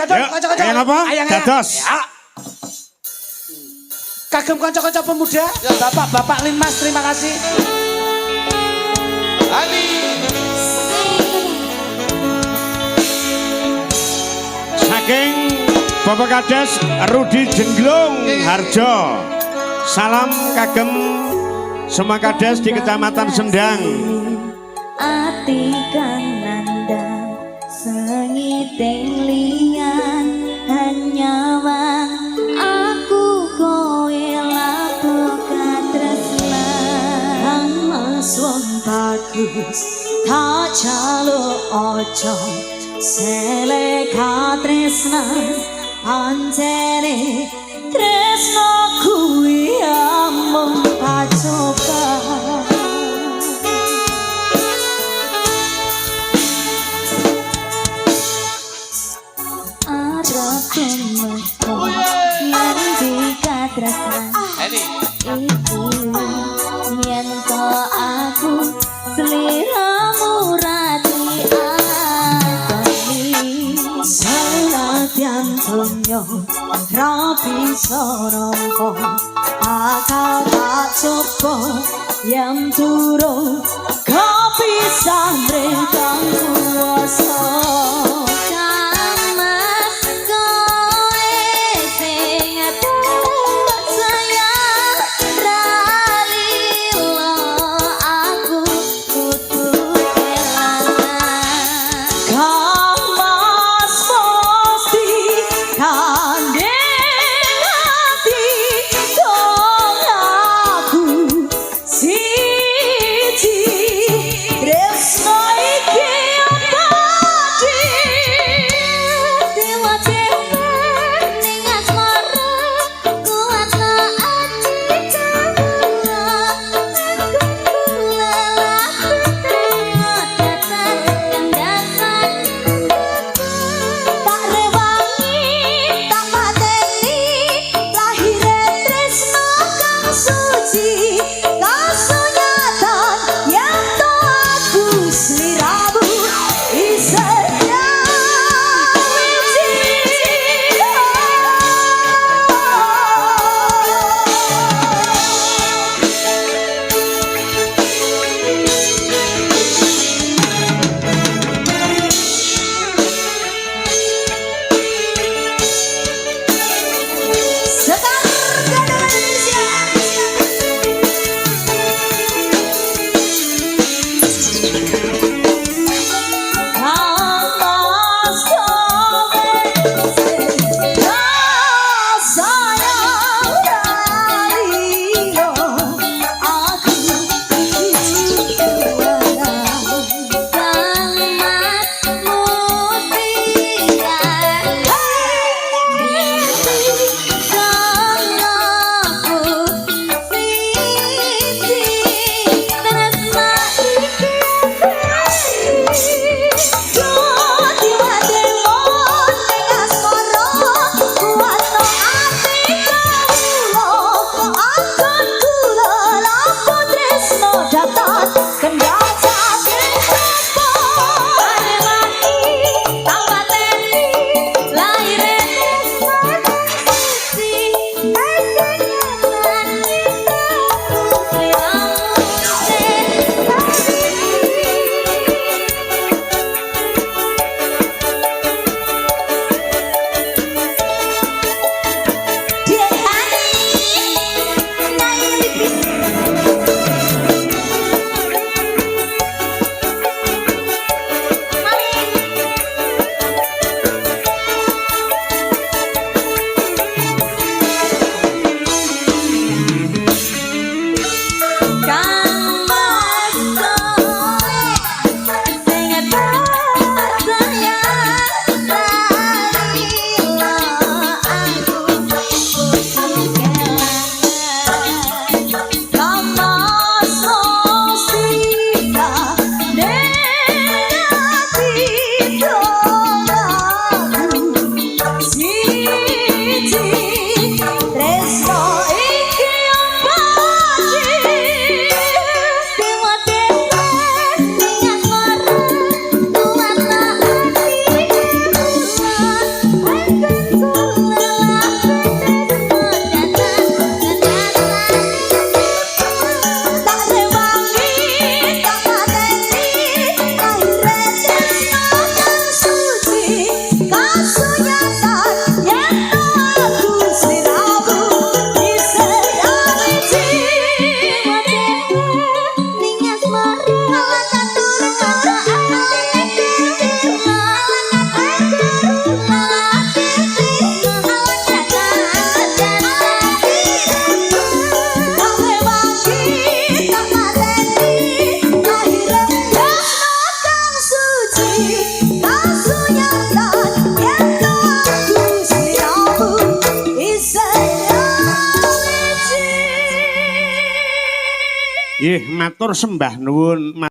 kanca-kanca. Ayang dados. Kagem kanca-kanca pemuda. Ya. Bapak Linmas, terima kasih. Ali. Saking Bapak Kades Rudi Jenglung Harjo. Salam kagem semua Kades di Kecamatan Sendang. Ati kang nandang sengiting liyan hanyawan aku kowe labuh katresnan mas wong bagus tak jaluk ojo sele katresnan pancene tresno kuwi amung pacoba. Yang dikatresnan iku yen to aku sliramu rati akoni senadyan donya ra bisa nampa akal tak coba yang durung kepisah mrentang kuasa. Matur sembah nuwun.